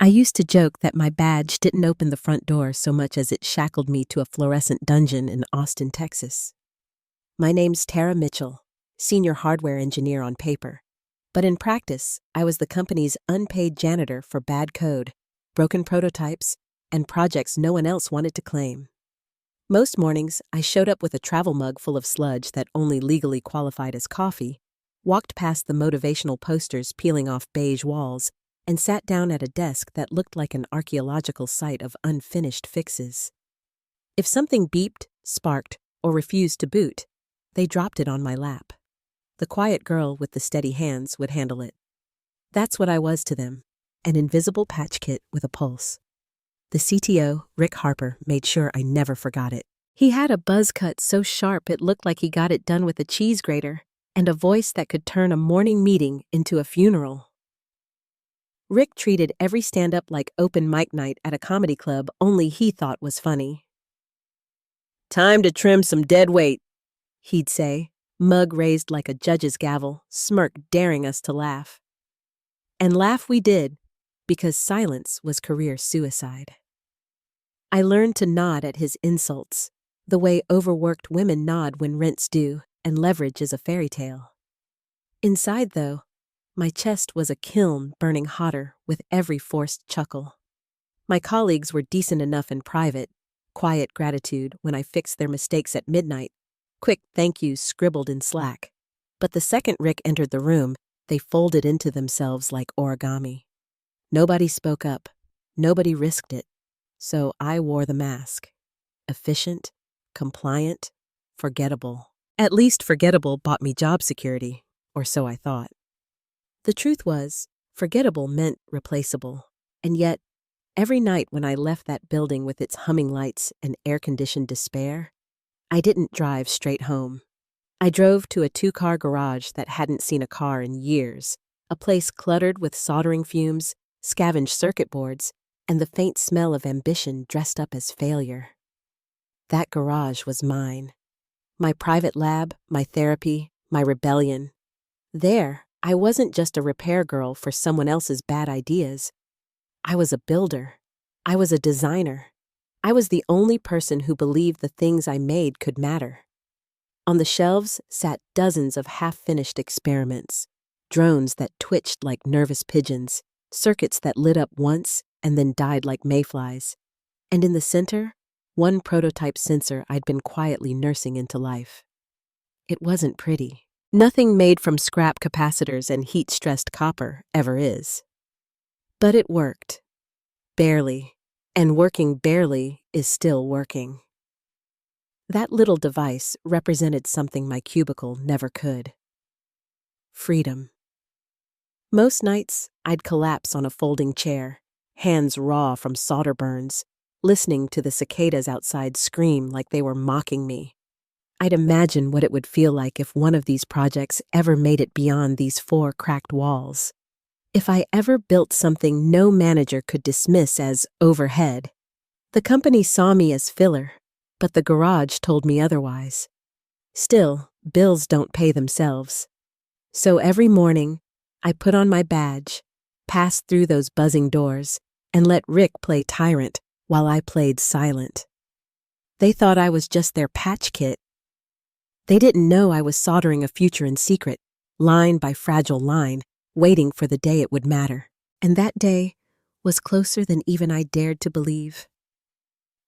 I used to joke that my badge didn't open the front door so much as it shackled me to a fluorescent dungeon in Austin, Texas. My name's Tara Mitchell, senior hardware engineer on paper. But in practice, I was the company's unpaid janitor for bad code, broken prototypes, and projects no one else wanted to claim. Most mornings, I showed up with a travel mug full of sludge that only legally qualified as coffee, walked past the motivational posters peeling off beige walls, and sat down at a desk that looked like an archaeological site of unfinished fixes. If something beeped, sparked, or refused to boot, they dropped it on my lap. The quiet girl with the steady hands would handle it. That's what I was to them, an invisible patch kit with a pulse. The CTO, Rick Harper, made sure I never forgot it. He had a buzz cut so sharp it looked like he got it done with a cheese grater, and a voice that could turn a morning meeting into a funeral. Rick treated every stand-up like open mic night at a comedy club only he thought was funny. "Time to trim some dead weight," he'd say, mug raised like a judge's gavel, smirk daring us to laugh. And laugh we did, because silence was career suicide. I learned to nod at his insults, the way overworked women nod when rent's due and leverage is a fairy tale. Inside, though, my chest was a kiln burning hotter with every forced chuckle. My colleagues were decent enough in private, quiet gratitude when I fixed their mistakes at midnight, quick thank yous scribbled in Slack. But the second Rick entered the room, they folded into themselves like origami. Nobody spoke up, nobody risked it, so I wore the mask. Efficient, compliant, forgettable. At least forgettable bought me job security, or so I thought. The truth was, forgettable meant replaceable, and yet, every night when I left that building with its humming lights and air-conditioned despair, I didn't drive straight home. I drove to a 2-car garage that hadn't seen a car in years, a place cluttered with soldering fumes, scavenged circuit boards, and the faint smell of ambition dressed up as failure. That garage was mine. My private lab, my therapy, my rebellion. There, I wasn't just a repair girl for someone else's bad ideas. I was a builder. I was a designer. I was the only person who believed the things I made could matter. On the shelves sat dozens of half-finished experiments, drones that twitched like nervous pigeons, circuits that lit up once and then died like mayflies. And in the center, one prototype sensor I'd been quietly nursing into life. It wasn't pretty. Nothing made from scrap capacitors and heat-stressed copper ever is. But it worked. Barely. And working barely is still working. That little device represented something my cubicle never could. Freedom. Most nights, I'd collapse on a folding chair, hands raw from solder burns, listening to the cicadas outside scream like they were mocking me. I'd imagine what it would feel like if one of these projects ever made it beyond these 4 cracked walls. If I ever built something no manager could dismiss as overhead. The company saw me as filler, but the garage told me otherwise. Still, bills don't pay themselves. So every morning, I put on my badge, passed through those buzzing doors, and let Rick play tyrant while I played silent. They thought I was just their patch kit. They didn't know I was soldering a future in secret, line by fragile line, waiting for the day it would matter. And that day was closer than even I dared to believe.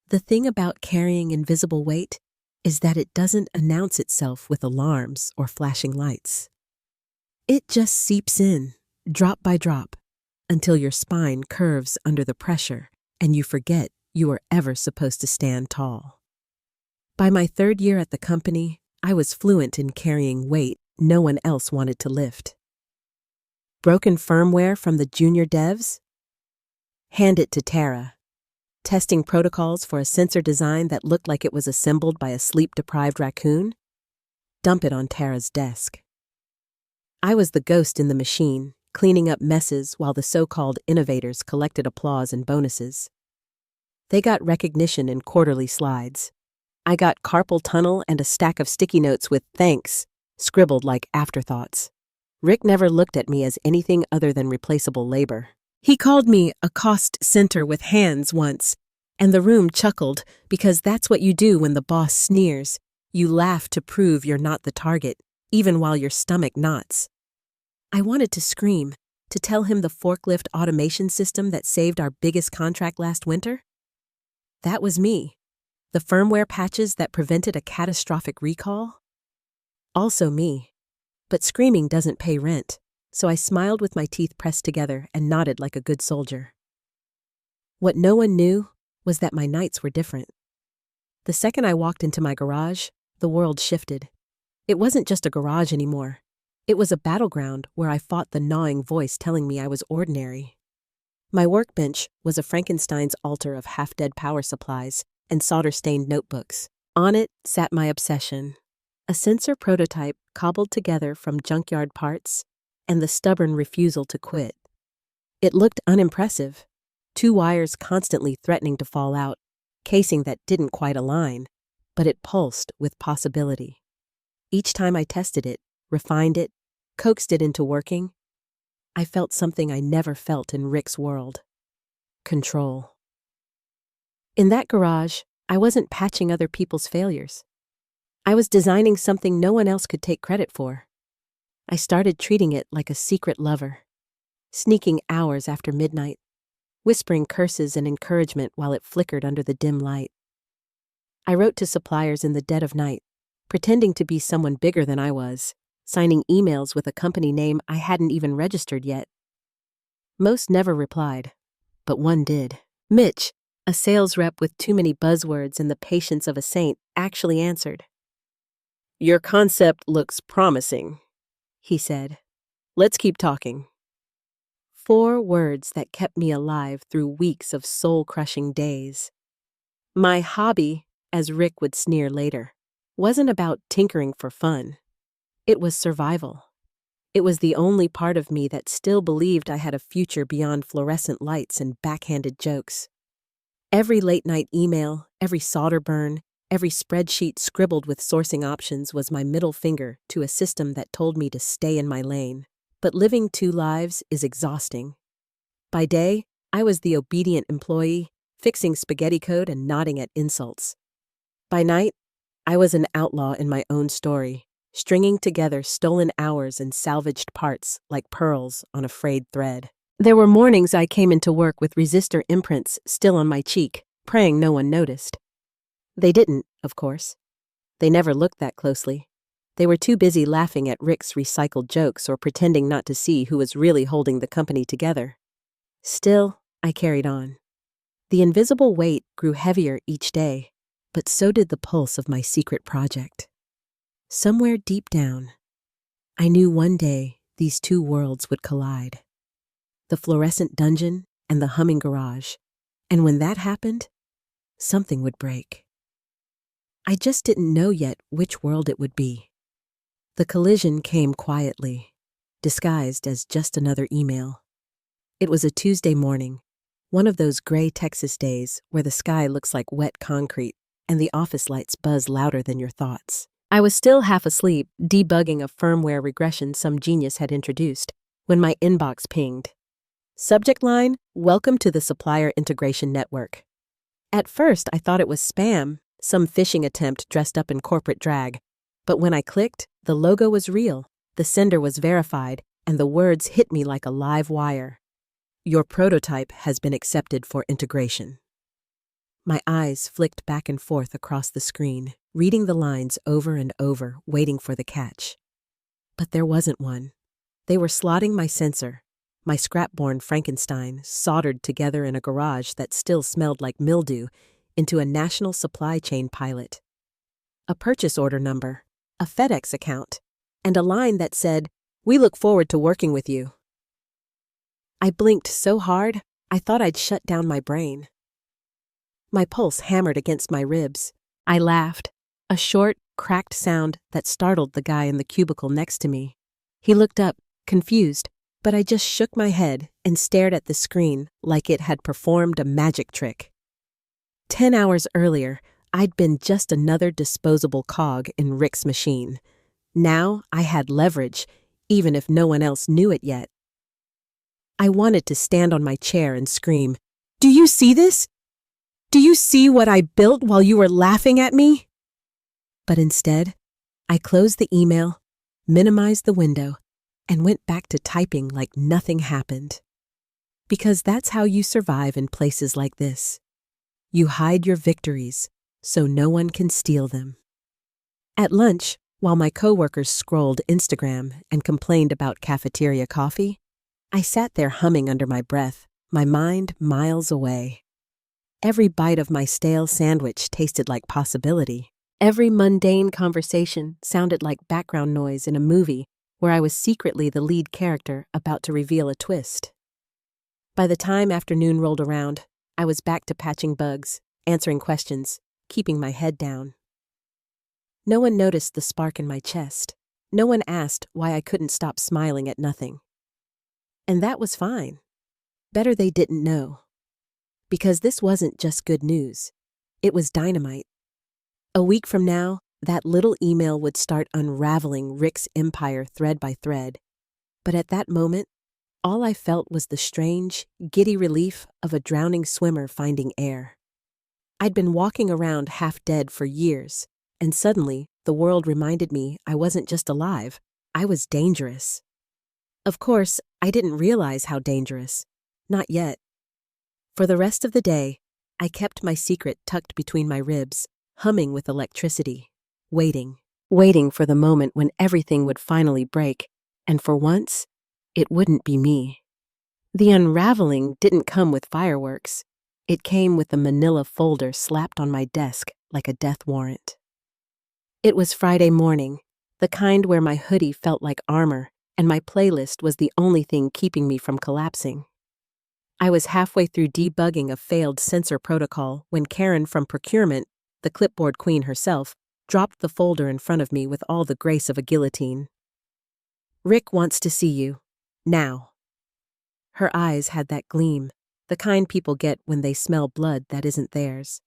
The thing about carrying invisible weight is that it doesn't announce itself with alarms or flashing lights. It just seeps in, drop by drop, until your spine curves under the pressure and you forget you were ever supposed to stand tall. By my 3rd year at the company, I was fluent in carrying weight no one else wanted to lift. Broken firmware from the junior devs? Hand it to Tara. Testing protocols for a sensor design that looked like it was assembled by a sleep-deprived raccoon? Dump it on Tara's desk. I was the ghost in the machine, cleaning up messes while the so-called innovators collected applause and bonuses. They got recognition in quarterly slides. I got carpal tunnel and a stack of sticky notes with thanks, scribbled like afterthoughts. Rick never looked at me as anything other than replaceable labor. He called me a cost center with hands once, and the room chuckled because that's what you do when the boss sneers. You laugh to prove you're not the target, even while your stomach knots. I wanted to scream, to tell him the forklift automation system that saved our biggest contract last winter. That was me. The firmware patches that prevented a catastrophic recall? Also me. But screaming doesn't pay rent, so I smiled with my teeth pressed together and nodded like a good soldier. What no one knew was that my nights were different. The second I walked into my garage, the world shifted. It wasn't just a garage anymore. It was a battleground where I fought the gnawing voice telling me I was ordinary. My workbench was a Frankenstein's altar of half-dead power supplies and solder-stained notebooks. On it sat my obsession, a sensor prototype cobbled together from junkyard parts and the stubborn refusal to quit. It looked unimpressive, 2 wires constantly threatening to fall out, casing that didn't quite align, but it pulsed with possibility. Each time I tested it, refined it, coaxed it into working, I felt something I never felt in Rick's world. Control. In that garage, I wasn't patching other people's failures. I was designing something no one else could take credit for. I started treating it like a secret lover, sneaking hours after midnight, whispering curses and encouragement while it flickered under the dim light. I wrote to suppliers in the dead of night, pretending to be someone bigger than I was, signing emails with a company name I hadn't even registered yet. Most never replied, but one did. Mitch, a sales rep with too many buzzwords and the patience of a saint, actually answered. "Your concept looks promising," he said. "Let's keep talking." 4 words that kept me alive through weeks of soul-crushing days. My hobby, as Rick would sneer later, wasn't about tinkering for fun. It was survival. It was the only part of me that still believed I had a future beyond fluorescent lights and backhanded jokes. Every late-night email, every solder burn, every spreadsheet scribbled with sourcing options was my middle finger to a system that told me to stay in my lane. But living 2 lives is exhausting. By day, I was the obedient employee, fixing spaghetti code and nodding at insults. By night, I was an outlaw in my own story, stringing together stolen hours and salvaged parts like pearls on a frayed thread. There were mornings I came into work with resistor imprints still on my cheek, praying no one noticed. They didn't, of course. They never looked that closely. They were too busy laughing at Rick's recycled jokes or pretending not to see who was really holding the company together. Still, I carried on. The invisible weight grew heavier each day, but so did the pulse of my secret project. Somewhere deep down, I knew one day these 2 worlds would collide. The fluorescent dungeon and the humming garage, and when that happened, something would break. I just didn't know yet which world it would be. The collision came quietly, disguised as just another email. It was a Tuesday morning, one of those gray Texas days where the sky looks like wet concrete and the office lights buzz louder than your thoughts. I was still half asleep, debugging a firmware regression some genius had introduced, when my inbox pinged. Subject line, "Welcome to the Supplier Integration Network." At first, I thought it was spam, some phishing attempt dressed up in corporate drag. But when I clicked, the logo was real, the sender was verified, and the words hit me like a live wire. "Your prototype has been accepted for integration." My eyes flicked back and forth across the screen, reading the lines over and over, waiting for the catch. But there wasn't one. They were slotting my sensor, my scrap-born Frankenstein, soldered together in a garage that still smelled like mildew, into a national supply chain pilot. A purchase order number, a FedEx account, and a line that said, "We look forward to working with you." I blinked so hard, I thought I'd shut down my brain. My pulse hammered against my ribs. I laughed, a short, cracked sound that startled the guy in the cubicle next to me. He looked up, confused, but I just shook my head and stared at the screen like it had performed a magic trick. 10 hours earlier, I'd been just another disposable cog in Rick's machine. Now I had leverage, even if no one else knew it yet. I wanted to stand on my chair and scream, "Do you see this? Do you see what I built while you were laughing at me?" But instead, I closed the email, minimized the window, and went back to typing like nothing happened. Because that's how you survive in places like this. You hide your victories so no one can steal them. At lunch, while my coworkers scrolled Instagram and complained about cafeteria coffee, I sat there humming under my breath, my mind miles away. Every bite of my stale sandwich tasted like possibility. Every mundane conversation sounded like background noise in a movie where I was secretly the lead character about to reveal a twist. By the time afternoon rolled around, I was back to patching bugs, answering questions, keeping my head down. No one noticed the spark in my chest. No one asked why I couldn't stop smiling at nothing. And that was fine. Better they didn't know. Because this wasn't just good news. It was dynamite. A week from now, that little email would start unraveling Rick's empire thread by thread. But at that moment, all I felt was the strange, giddy relief of a drowning swimmer finding air. I'd been walking around half dead for years, and suddenly the world reminded me I wasn't just alive, I was dangerous. Of course, I didn't realize how dangerous. Not yet. For the rest of the day, I kept my secret tucked between my ribs, humming with electricity, waiting for the moment when everything would finally break, and for once, it wouldn't be me. The unraveling didn't come with fireworks. It came with a manila folder slapped on my desk like a death warrant. It was Friday morning, the kind where my hoodie felt like armor, and my playlist was the only thing keeping me from collapsing. I was halfway through debugging a failed sensor protocol when Karen from procurement, the clipboard queen herself, dropped the folder in front of me with all the grace of a guillotine. "Rick wants to see you. Now." Her eyes had that gleam, the kind people get when they smell blood that isn't theirs.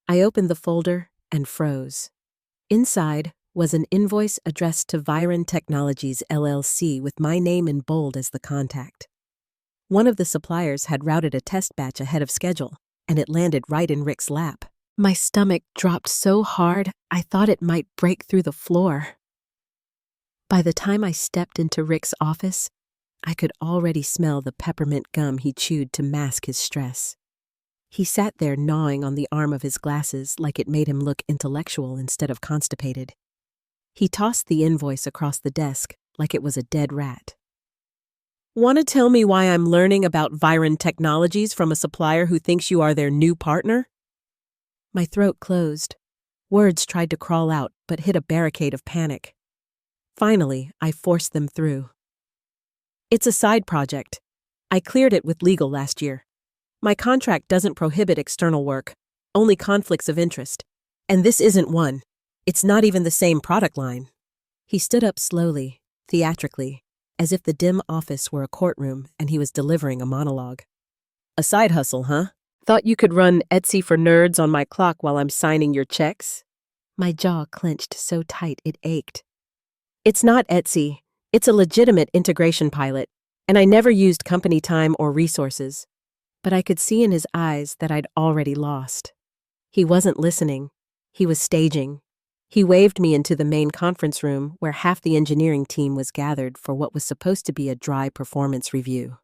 I opened the folder and froze. Inside was an invoice addressed to Viren Technologies LLC with my name in bold as the contact. One of the suppliers had routed a test batch ahead of schedule, and it landed right in Rick's lap. My stomach dropped so hard I thought it might break through the floor. By the time I stepped into Rick's office, I could already smell the peppermint gum he chewed to mask his stress. He sat there gnawing on the arm of his glasses like it made him look intellectual instead of constipated. He tossed the invoice across the desk like it was a dead rat. "Want to tell me why I'm learning about Viren Technologies from a supplier who thinks you are their new partner?" My throat closed. Words tried to crawl out, but hit a barricade of panic. Finally, I forced them through. "It's a side project. I cleared it with legal last year. My contract doesn't prohibit external work, only conflicts of interest. And this isn't one. It's not even the same product line." He stood up slowly, theatrically, as if the dim office were a courtroom and he was delivering a monologue. "A side hustle, huh? Thought you could run Etsy for nerds on my clock while I'm signing your checks?" My jaw clenched so tight it ached. "It's not Etsy. It's a legitimate integration pilot, and I never used company time or resources." But I could see in his eyes that I'd already lost. He wasn't listening. He was staging. He waved me into the main conference room where half the engineering team was gathered for what was supposed to be a dry performance review.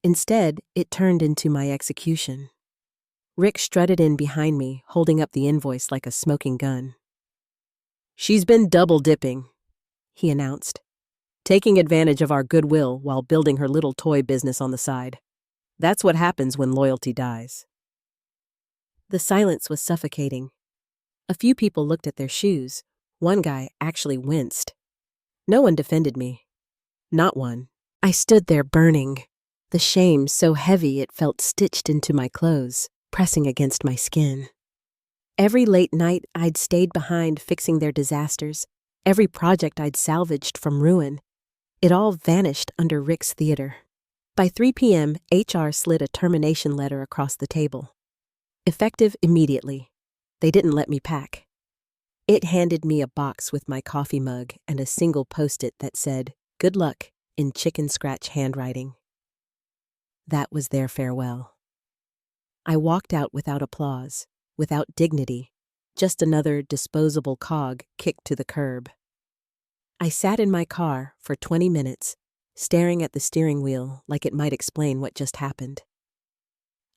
Instead, it turned into my execution. Rick strutted in behind me, holding up the invoice like a smoking gun. "She's been double-dipping," he announced, "taking advantage of our goodwill while building her little toy business on the side. That's what happens when loyalty dies." The silence was suffocating. A few people looked at their shoes. One guy actually winced. No one defended me. Not one. I stood there burning, the shame so heavy it felt stitched into my clothes, pressing against my skin. Every late night I'd stayed behind fixing their disasters, every project I'd salvaged from ruin, it all vanished under Rick's theater. By 3 p.m., HR slid a termination letter across the table. Effective immediately. They didn't let me pack. It handed me a box with my coffee mug and a single Post-it that said, "Good luck," in chicken scratch handwriting. That was their farewell. I walked out without applause, without dignity, just another disposable cog kicked to the curb. I sat in my car for 20 minutes, staring at the steering wheel like it might explain what just happened.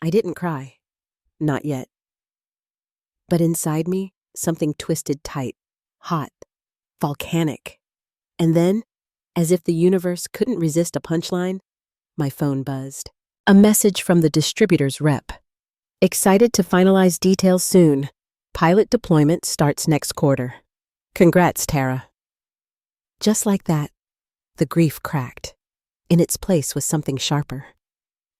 I didn't cry. Not yet. But inside me, something twisted tight, hot, volcanic. And then, as if the universe couldn't resist a punchline, my phone buzzed. A message from the distributor's rep. Excited to finalize details soon. Pilot deployment starts next quarter. Congrats, Tara. Just like that, the grief cracked. In its place was something sharper.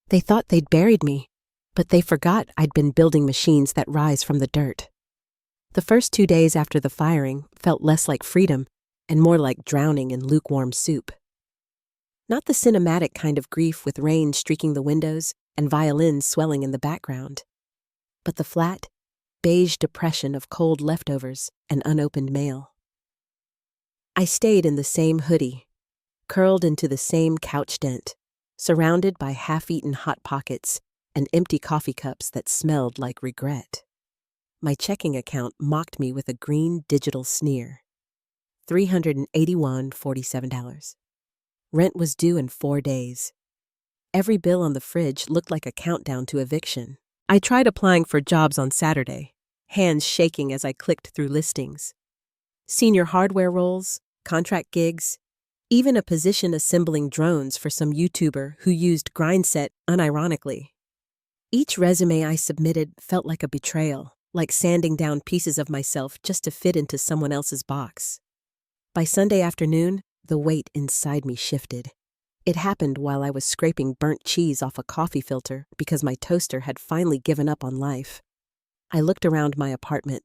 They thought they'd buried me, but they forgot I'd been building machines that rise from the dirt. The first 2 days after the firing felt less like freedom and more like drowning in lukewarm soup. Not the cinematic kind of grief with rain streaking the windows and violins swelling in the background, but the flat, beige depression of cold leftovers and unopened mail. I stayed in the same hoodie, curled into the same couch dent, surrounded by half-eaten Hot Pockets and empty coffee cups that smelled like regret. My checking account mocked me with a green digital sneer. $381.47. Rent was due in 4 days. Every bill on the fridge looked like a countdown to eviction. I tried applying for jobs on Saturday, hands shaking as I clicked through listings. Senior hardware roles, contract gigs, even a position assembling drones for some YouTuber who used Grindset unironically. Each resume I submitted felt like a betrayal, like sanding down pieces of myself just to fit into someone else's box. By Sunday afternoon, the weight inside me shifted. It happened while I was scraping burnt cheese off a coffee filter because my toaster had finally given up on life. I looked around my apartment.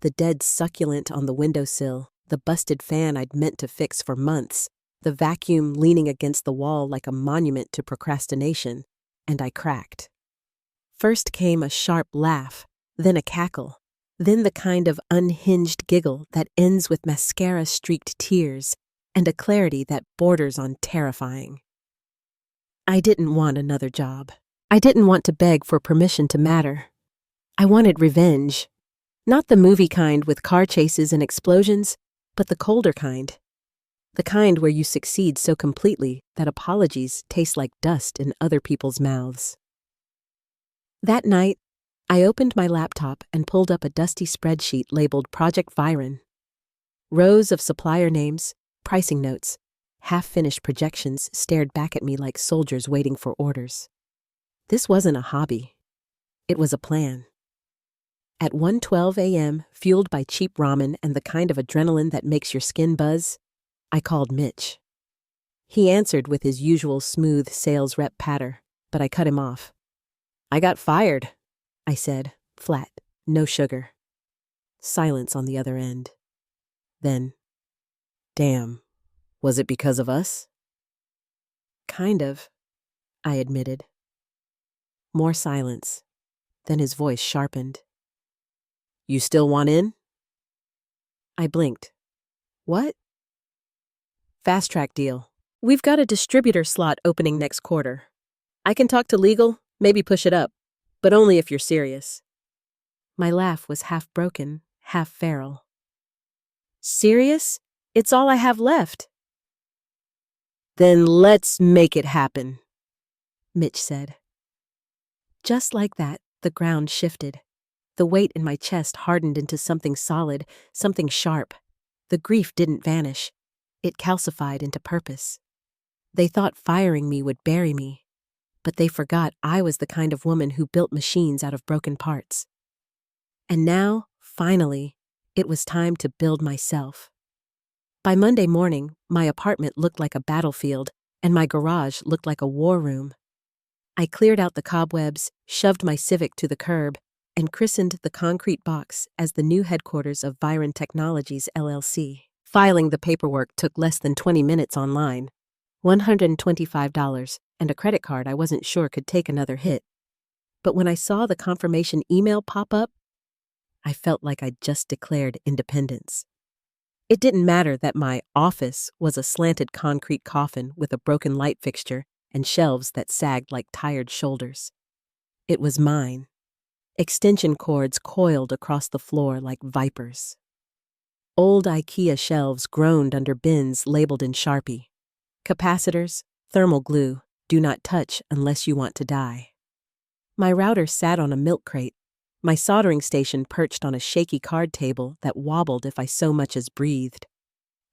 The dead succulent on the windowsill, the busted fan I'd meant to fix for months, the vacuum leaning against the wall like a monument to procrastination, and I cracked. First came a sharp laugh, then a cackle, then the kind of unhinged giggle that ends with mascara-streaked tears, and a clarity that borders on terrifying. I didn't want another job. I didn't want to beg for permission to matter. I wanted revenge. Not the movie kind with car chases and explosions, but the colder kind. The kind where you succeed so completely that apologies taste like dust in other people's mouths. That night, I opened my laptop and pulled up a dusty spreadsheet labeled Project Viren. Rows of supplier names, pricing notes, half-finished projections stared back at me like soldiers waiting for orders. This wasn't a hobby. It was a plan. At 1:12 a.m., fueled by cheap ramen and the kind of adrenaline that makes your skin buzz, I called Mitch. He answered with his usual smooth sales rep patter, but I cut him off. "I got fired," I said, flat, no sugar. Silence on the other end. Then, "Damn, was it because of us?" "Kind of," I admitted. More silence. Then his voice sharpened. "You still want in?" I blinked. "What?" "Fast track deal. We've got a distributor slot opening next quarter. I can talk to legal, maybe push it up, but only if you're serious." My laugh was half broken, half feral. "Serious? It's all I have left." "Then let's make it happen," Mitch said. Just like that, the ground shifted. The weight in my chest hardened into something solid, something sharp. The grief didn't vanish. It calcified into purpose. They thought firing me would bury me, but they forgot I was the kind of woman who built machines out of broken parts. And now, finally, it was time to build myself. By Monday morning, my apartment looked like a battlefield, and my garage looked like a war room. I cleared out the cobwebs, shoved my Civic to the curb, and christened the concrete box as the new headquarters of Viren Technologies, LLC. Filing the paperwork took less than 20 minutes online, $125, and a credit card I wasn't sure could take another hit. But when I saw the confirmation email pop up, I felt like I'd just declared independence. It didn't matter that my office was a slanted concrete coffin with a broken light fixture and shelves that sagged like tired shoulders. It was mine. Extension cords coiled across the floor like vipers. Old IKEA shelves groaned under bins labeled in Sharpie. Capacitors, thermal glue, do not touch unless you want to die. My router sat on a milk crate, my soldering station perched on a shaky card table that wobbled if I so much as breathed.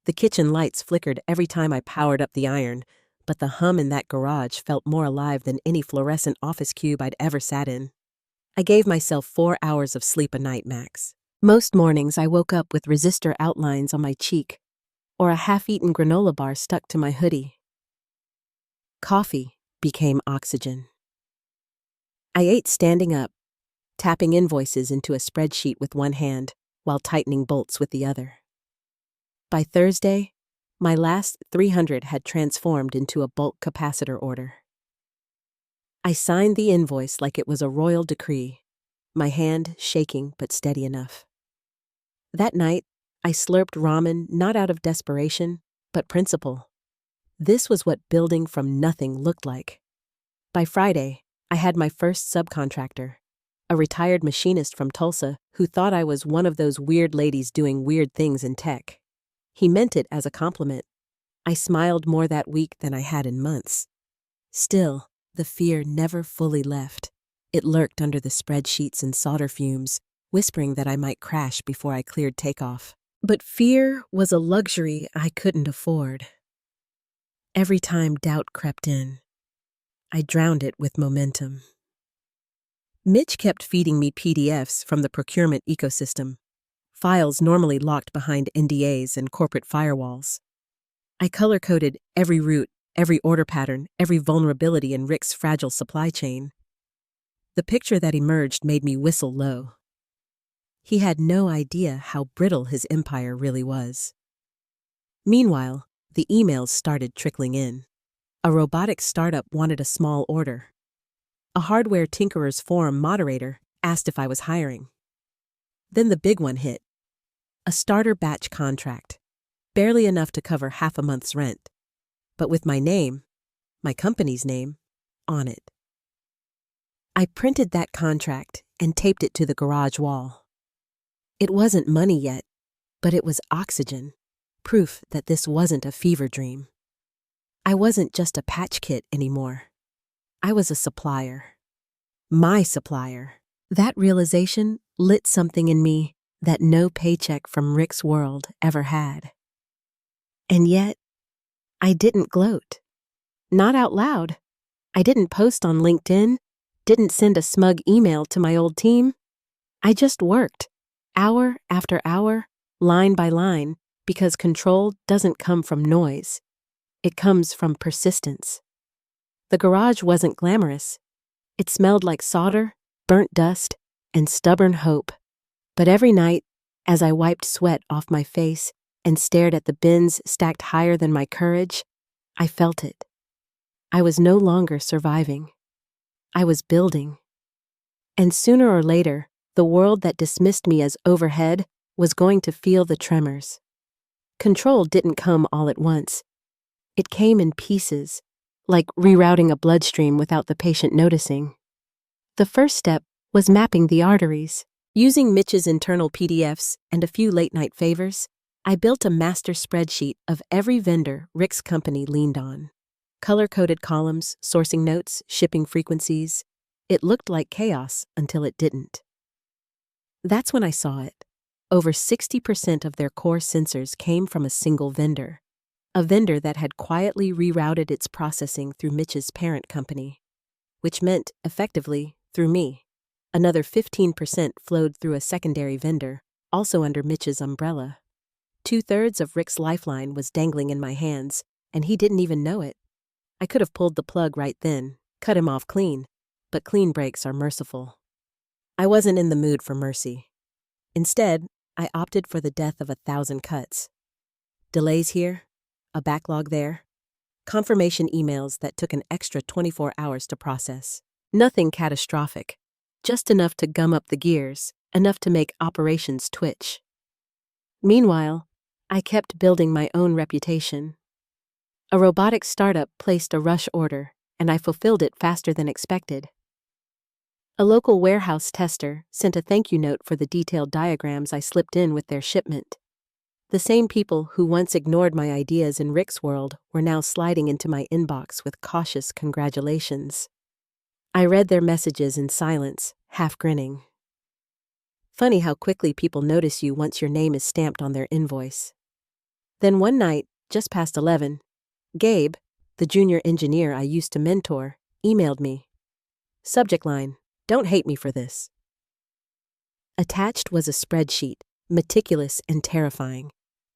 The kitchen lights flickered every time I powered up the iron, but the hum in that garage felt more alive than any fluorescent office cube I'd ever sat in. I gave myself 4 hours of sleep a night max. Most mornings I woke up with resistor outlines on my cheek, or a half-eaten granola bar stuck to my hoodie. Coffee became oxygen. I ate standing up, tapping invoices into a spreadsheet with one hand while tightening bolts with the other. By Thursday, my last 300 had transformed into a bulk capacitor order. I signed the invoice like it was a royal decree, my hand shaking but steady enough. That night, I slurped ramen not out of desperation, but principle. This was what building from nothing looked like. By Friday, I had my first subcontractor, a retired machinist from Tulsa who thought I was one of those weird ladies doing weird things in tech. He meant it as a compliment. I smiled more that week than I had in months. Still, the fear never fully left. It lurked under the spreadsheets and solder fumes, whispering that I might crash before I cleared takeoff. But fear was a luxury I couldn't afford. Every time doubt crept in, I drowned it with momentum. Mitch kept feeding me PDFs from the procurement ecosystem, files normally locked behind NDAs and corporate firewalls. I color-coded every route, every order pattern, every vulnerability in Rick's fragile supply chain. The picture that emerged made me whistle low. He had no idea how brittle his empire really was. Meanwhile, the emails started trickling in. A robotics startup wanted a small order. A hardware tinkerer's forum moderator asked if I was hiring. Then the big one hit. A starter batch contract, barely enough to cover half a month's rent, but with my name, my company's name, on it. I printed that contract and taped it to the garage wall. It wasn't money yet, but it was oxygen, proof that this wasn't a fever dream. I wasn't just a patch kit anymore. I was a supplier. My supplier. That realization lit something in me that no paycheck from Rick's world ever had. And yet, I didn't gloat. Not out loud. I didn't post on LinkedIn, didn't send a smug email to my old team. I just worked, hour after hour, line by line, because control doesn't come from noise. It comes from persistence. The garage wasn't glamorous. It smelled like solder, burnt dust, and stubborn hope. But every night, as I wiped sweat off my face and stared at the bins stacked higher than my courage, I felt it. I was no longer surviving. I was building. And sooner or later, the world that dismissed me as overhead was going to feel the tremors. Control didn't come all at once. It came in pieces, like rerouting a bloodstream without the patient noticing. The first step was mapping the arteries. Using Mitch's internal PDFs and a few late-night favors, I built a master spreadsheet of every vendor Rick's company leaned on. Color-coded columns, sourcing notes, shipping frequencies. It looked like chaos until it didn't. That's when I saw it. Over 60% of their core sensors came from a single vendor. A vendor that had quietly rerouted its processing through Mitch's parent company, which meant, effectively, through me. Another 15% flowed through a secondary vendor, also under Mitch's umbrella. 2/3 of Rick's lifeline was dangling in my hands, and he didn't even know it. I could have pulled the plug right then, cut him off clean, but clean breaks are merciful. I wasn't in the mood for mercy. Instead, I opted for the death of 1,000 cuts. Delays here, a backlog there, confirmation emails that took an extra 24 hours to process. Nothing catastrophic, just enough to gum up the gears, enough to make operations twitch. Meanwhile, I kept building my own reputation. A robotics startup placed a rush order, and I fulfilled it faster than expected. A local warehouse tester sent a thank you note for the detailed diagrams I slipped in with their shipment. The same people who once ignored my ideas in Rick's world were now sliding into my inbox with cautious congratulations. I read their messages in silence, half grinning. Funny how quickly people notice you once your name is stamped on their invoice. Then one night, just past 11, Gabe, the junior engineer I used to mentor, emailed me. Subject line, "Don't hate me for this." Attached was a spreadsheet, meticulous and terrifying.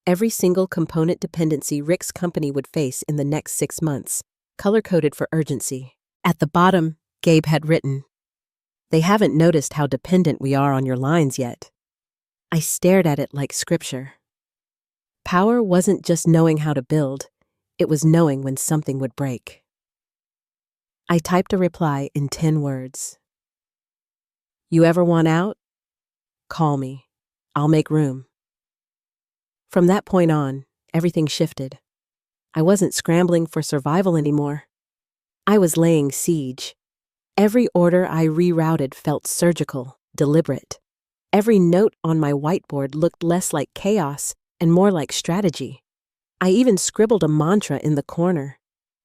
Every single component dependency Rick's company would face in the next 6 months, color-coded for urgency. At the bottom, Gabe had written, "They haven't noticed how dependent we are on your lines yet." I stared at it like scripture. Power wasn't just knowing how to build, it was knowing when something would break. I typed a reply in 10 words. "You ever want out? Call me. I'll make room." From that point on, everything shifted. I wasn't scrambling for survival anymore. I was laying siege. Every order I rerouted felt surgical, deliberate. Every note on my whiteboard looked less like chaos and more like strategy. I even scribbled a mantra in the corner.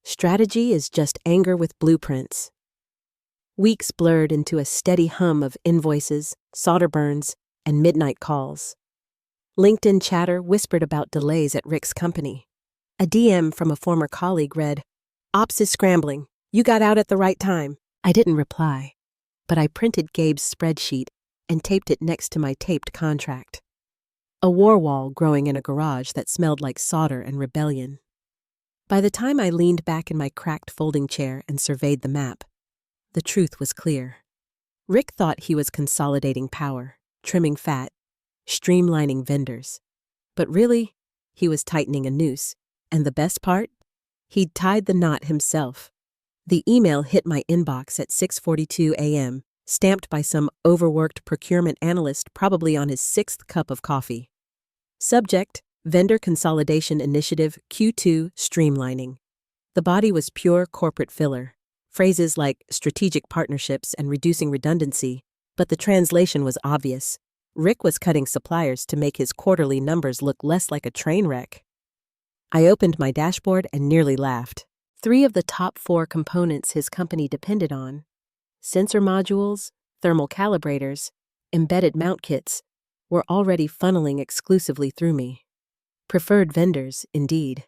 Strategy is just anger with blueprints. Weeks blurred into a steady hum of invoices, solder burns, and midnight calls. LinkedIn chatter whispered about delays at Rick's company. A DM from a former colleague read, "Ops is scrambling. You got out at the right time." I didn't reply, but I printed Gabe's spreadsheet and taped it next to my taped contract. A war wall growing in a garage that smelled like solder and rebellion. By the time I leaned back in my cracked folding chair and surveyed the map, the truth was clear. Rick thought he was consolidating power, trimming fat, streamlining vendors. But really, he was tightening a noose, and the best part? He'd tied the knot himself. The email hit my inbox at 6:42 a.m., stamped by some overworked procurement analyst probably on his 6th cup of coffee. Subject, Vendor Consolidation Initiative Q2 Streamlining. The body was pure corporate filler, phrases like strategic partnerships and reducing redundancy, but the translation was obvious. Rick was cutting suppliers to make his quarterly numbers look less like a train wreck. I opened my dashboard and nearly laughed. 3 of the top 4 components his company depended on, sensor modules, thermal calibrators, embedded mount kits, were already funneling exclusively through me. Preferred vendors, indeed.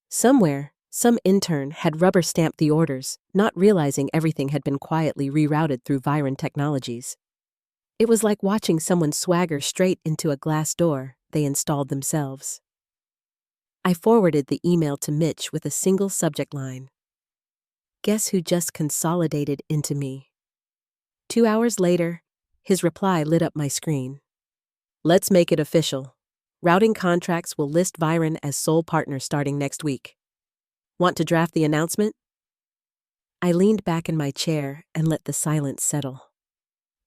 Somewhere, some intern had rubber-stamped the orders, not realizing everything had been quietly rerouted through Viren Technologies. It was like watching someone swagger straight into a glass door they installed themselves. I forwarded the email to Mitch with a single subject line. Guess who just consolidated into me? 2 hours later, his reply lit up my screen. "Let's make it official. Routing contracts will list Viren as sole partner starting next week. Want to draft the announcement?" I leaned back in my chair and let the silence settle.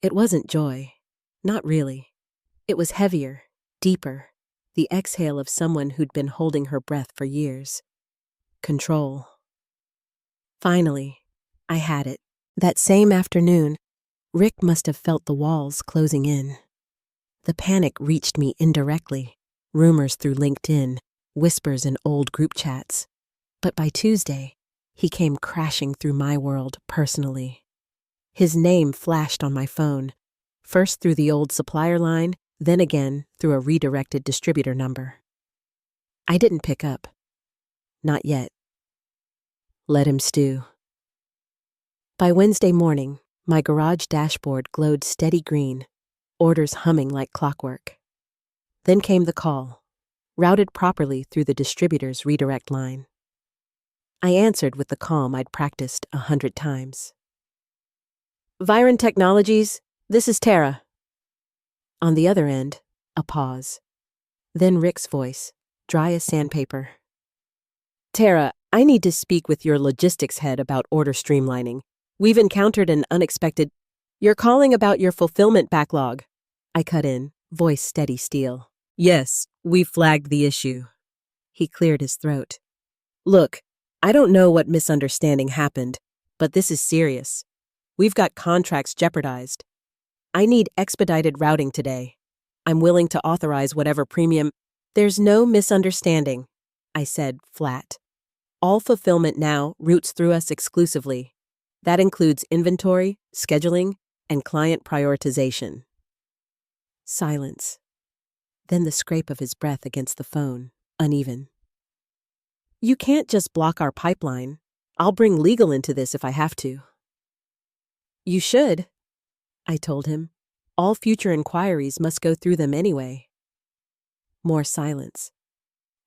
It wasn't joy. Not really. It was heavier, deeper, the exhale of someone who'd been holding her breath for years. Control. Finally, I had it. That same afternoon, Rick must have felt the walls closing in. The panic reached me indirectly. Rumors through LinkedIn, whispers in old group chats. But by Tuesday, he came crashing through my world personally. His name flashed on my phone, first through the old Supplier line, then again through a redirected distributor number. I didn't pick up. Not yet. Let him stew. By Wednesday morning, my garage dashboard glowed steady green, orders humming like clockwork. Then came the call, routed properly through the distributor's redirect line. I answered with the calm I'd practiced 100 times. "Viren Technologies, this is Tara." On the other end, a pause. Then Rick's voice, dry as sandpaper. "Tara, I need to speak with your logistics head about order streamlining. We've encountered an unexpected—" "You're calling about your fulfillment backlog," I cut in, voice steady steel. "Yes, we flagged the issue." He cleared his throat. "Look, I don't know what misunderstanding happened, But this is serious. We've got contracts jeopardized. I need expedited routing today. I'm willing to authorize whatever premium. There's no misunderstanding, I said flat. All fulfillment now routes through us exclusively. That includes inventory, scheduling, and client prioritization. Silence. Then the scrape of his breath against the phone, uneven. You can't just block our pipeline. I'll bring legal into this if I have to. You should, I told him. All future inquiries must go through them anyway. More silence.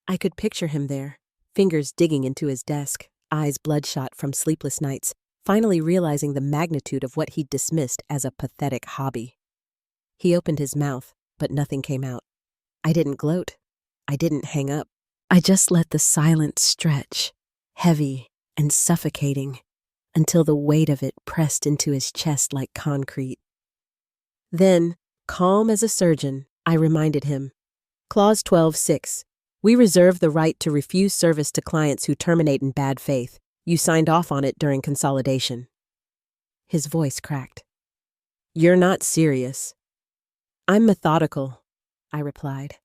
I could picture him there, fingers digging into his desk, eyes bloodshot from sleepless nights, finally realizing the magnitude of what he'd dismissed as a pathetic hobby. He opened his mouth, but nothing came out. I didn't gloat. I didn't hang up. I just let the silence stretch, heavy and suffocating, until the weight of it pressed into his chest like concrete. Then, calm as a surgeon, I reminded him. Clause 12(6). We reserve the right to refuse service to clients who terminate in bad faith. You signed off on it during consolidation. His voice cracked. You're not serious. I'm methodical, I replied.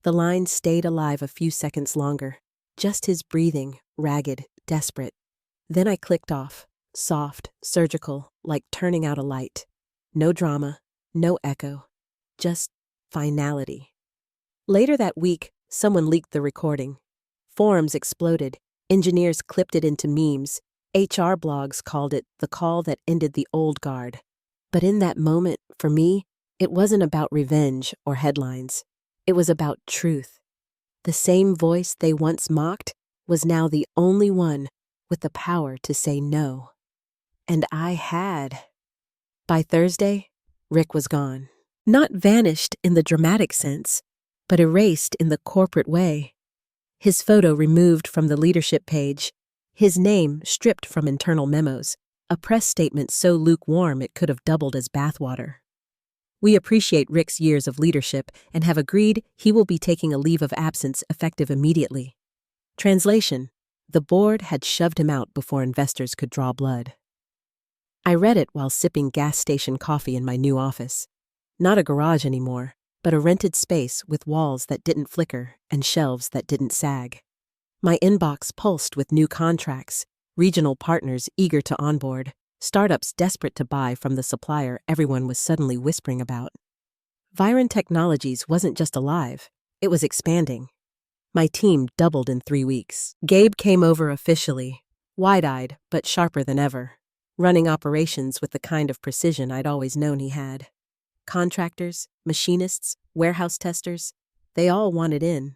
The line stayed alive a few seconds longer, just his breathing, ragged, desperate. Then I clicked off, soft, surgical, like turning out a light. No drama, no echo, just finality. Later that week, someone leaked the recording. Forums exploded, engineers clipped it into memes, HR blogs called it the call that ended the old guard. But in that moment, for me, it wasn't about revenge or headlines. It was about truth. The same voice they once mocked was now the only one with the power to say no. And I had. By Thursday, Rick was gone. Not vanished in the dramatic sense, but erased in the corporate way. His photo removed from the leadership page, his name stripped from internal memos, a press statement so lukewarm it could have doubled as bathwater. We appreciate Rick's years of leadership and have agreed he will be taking a leave of absence effective immediately. Translation: the board had shoved him out before investors could draw blood. I read it while sipping gas station coffee in my new office. Not a garage anymore, but a rented space with walls that didn't flicker and shelves that didn't sag. My inbox pulsed with new contracts, regional partners eager to onboard, startups desperate to buy from the supplier everyone was suddenly whispering about. Viren Technologies wasn't just alive, it was expanding. My team doubled in 3 weeks. Gabe came over officially, wide-eyed but sharper than ever, running operations with the kind of precision I'd always known he had. Contractors, machinists, warehouse testers, they all wanted in.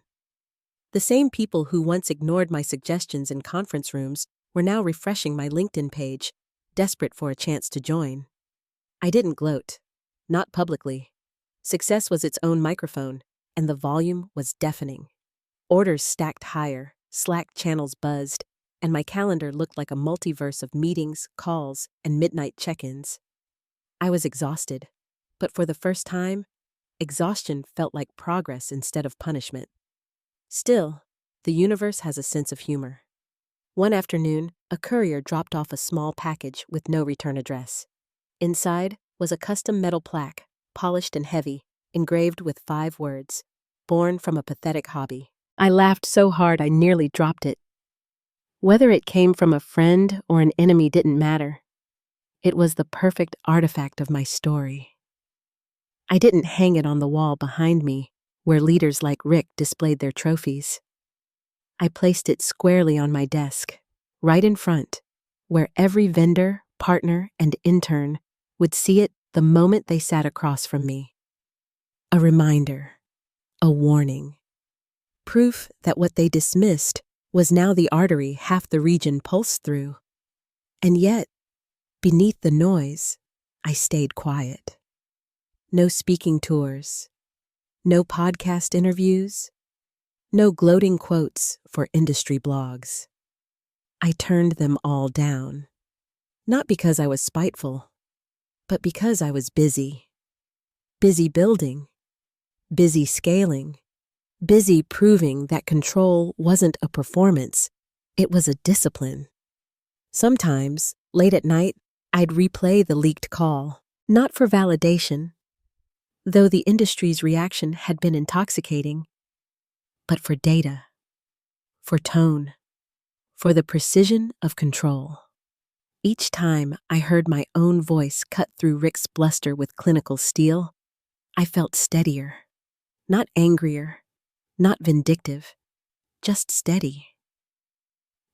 The same people who once ignored my suggestions in conference rooms were now refreshing my LinkedIn page, desperate for a chance to join. I didn't gloat, not publicly. Success was its own microphone, and the volume was deafening. Orders stacked higher, Slack channels buzzed, and my calendar looked like a multiverse of meetings, calls, and midnight check-ins. I was exhausted, but for the first time, exhaustion felt like progress instead of punishment. Still, the universe has a sense of humor. One afternoon, a courier dropped off a small package with no return address. Inside was a custom metal plaque, polished and heavy, engraved with 5 words, "Born from a pathetic hobby." I laughed so hard I nearly dropped it. Whether it came from a friend or an enemy didn't matter. It was the perfect artifact of my story. I didn't hang it on the wall behind me, where leaders like Rick displayed their trophies. I placed it squarely on my desk, right in front, where every vendor, partner, and intern would see it the moment they sat across from me. A reminder, a warning. Proof that what they dismissed was now the artery half the region pulsed through. And yet, beneath the noise, I stayed quiet. No speaking tours, no podcast interviews, no gloating quotes for industry blogs. I turned them all down, not because I was spiteful, but because I was busy. Busy building, busy scaling, busy proving that control wasn't a performance, it was a discipline. Sometimes Late at night, I'd replay the leaked call, not for validation, though the industry's reaction had been intoxicating, but for data, for tone, for the precision of control. Each time I heard my own voice cut through Rick's bluster with clinical steel, I felt steadier, not angrier, not vindictive, just steady.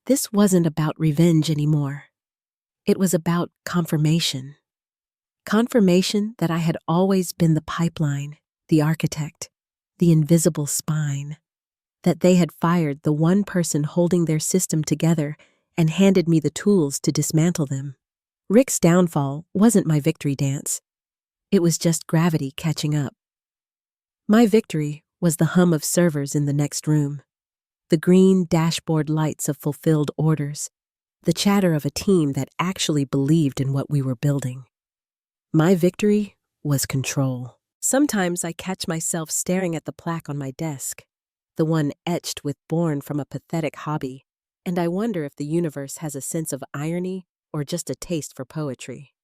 This wasn't about revenge anymore. It was about confirmation. Confirmation that I had always been the pipeline, the architect, the invisible spine. That they had fired the one person holding their system together and handed me the tools to dismantle them. Rick's downfall wasn't my victory dance. It was just gravity catching up. My victory was the hum of servers in the next room, the green dashboard lights of fulfilled orders, the chatter of a team that actually believed in what we were building. My victory was control. Sometimes I catch myself staring at the plaque on my desk, the one etched with "born from a pathetic hobby," and I wonder if the universe has a sense of irony or just a taste for poetry.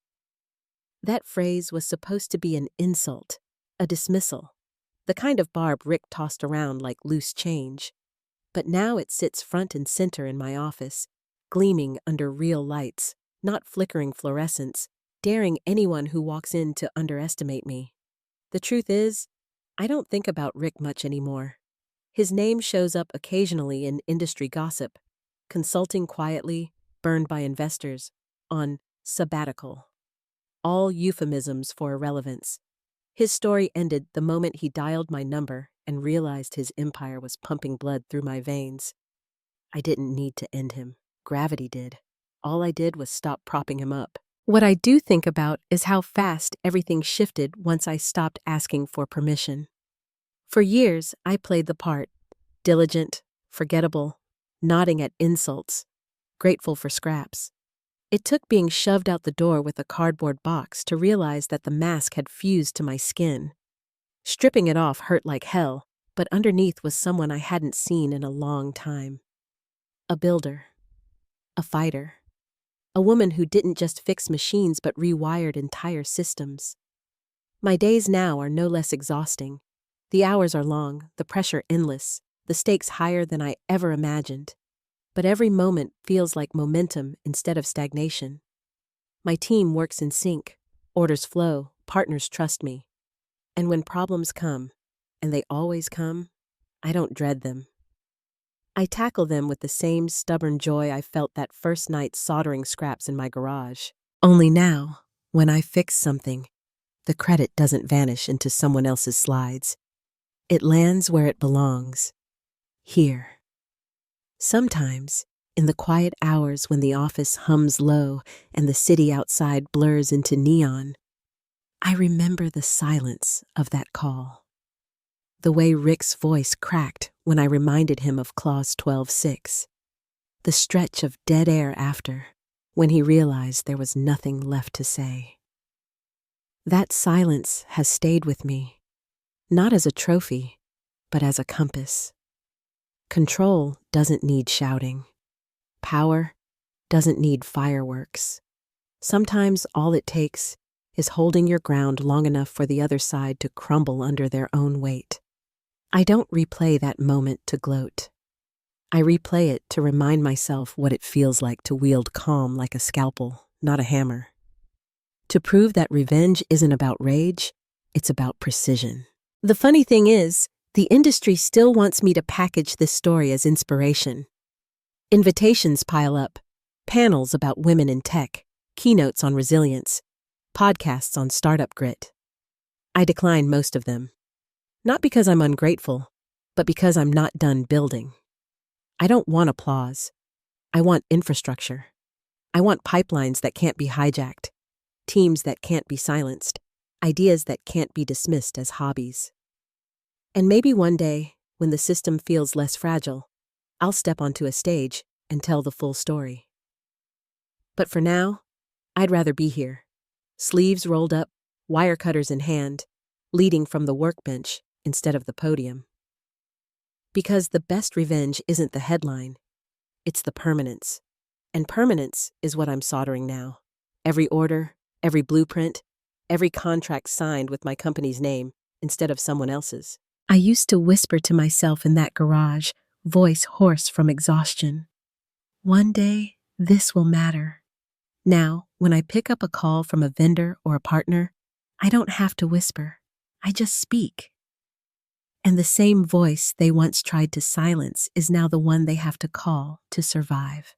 That phrase was supposed to be an insult, a dismissal, the kind of barb Rick tossed around like loose change. But now it sits front and center in my office, gleaming under real lights, not flickering fluorescents, daring anyone who walks in to underestimate me. The truth is, I don't think about Rick much anymore. His name shows up occasionally in industry gossip, consulting quietly, burned by investors, on sabbatical. All euphemisms for irrelevance. His story ended the moment he dialed my number and realized his empire was pumping blood through my veins. I didn't need to end him. Gravity did. All I did was stop propping him up. What I do think about is how fast everything shifted once I stopped asking for permission. For years, I played the part, diligent, forgettable, nodding at insults, grateful for scraps. It took being shoved out the door with a cardboard box to realize that the mask had fused to my skin. Stripping it off hurt like hell, but underneath was someone I hadn't seen in a long time. A builder. A fighter. A woman who didn't just fix machines but rewired entire systems. My days now are no less exhausting. The hours are long, the pressure endless, the stakes higher than I ever imagined. But every moment feels like momentum instead of stagnation. My team works in sync, orders flow, partners trust me. And when problems come, and they always come, I don't dread them. I tackle them with the same stubborn joy I felt that first night soldering scraps in my garage. Only now, when I fix something, the credit doesn't vanish into someone else's slides. It lands where it belongs. Here. Sometimes, in the quiet hours when the office hums low and the city outside blurs into neon, I remember the silence of that call. The way Rick's voice cracked when I reminded him of Clause 12:6. The stretch of dead air after, when he realized there was nothing left to say. That silence has stayed with me, not as a trophy, but as a compass. Control doesn't need shouting. Power doesn't need fireworks. Sometimes all it takes is holding your ground long enough for the other side to crumble under their own weight. I don't replay that moment to gloat. I replay it to remind myself what it feels like to wield calm like a scalpel, not a hammer. To prove that revenge isn't about rage, it's about precision. The funny thing is, the industry still wants me to package this story as inspiration. Invitations pile up, panels about women in tech, keynotes on resilience, podcasts on startup grit. I decline most of them. Not because I'm ungrateful, but because I'm not done building. I don't want applause. I want infrastructure. I want pipelines that can't be hijacked, teams that can't be silenced, ideas that can't be dismissed as hobbies. And maybe one day, when the system feels less fragile, I'll step onto a stage and tell the full story. But for now, I'd rather be here, sleeves rolled up, wire cutters in hand, leading from the workbench instead of the podium. Because the best revenge isn't the headline, it's the permanence, And permanence is what I'm soldering now. Every order, every blueprint, every contract signed with my company's name instead of someone else's. I used to whisper to myself in that garage, voice hoarse from exhaustion. One day, this will matter. Now, when I pick up a call from a vendor or a partner, I don't have to whisper. I just speak. And the same voice they once tried to silence is now the one they have to call to survive.